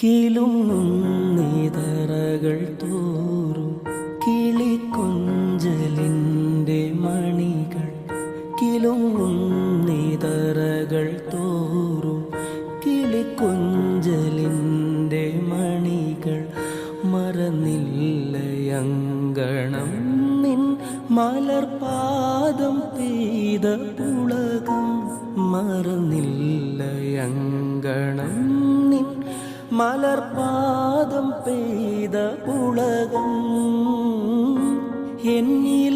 കിലുങ്ങുന്നിതറകൾ തോറും കിളിക്കൊഞ്ചലിൻ്റെ മണികൾ, കിലുങ്ങുന്നിതറകൾ തോറും കിളിക്കൊഞ്ചലിൻ്റെ മണികൾ. മറന്നില്ലയങ്കണം നിൻ മലർപാദം പെയ്ത പുളകം, മറന്നില്ലയങ്കണം നിൻ മലർപാദം പെയ്ത പുളകം. എന്നിൽ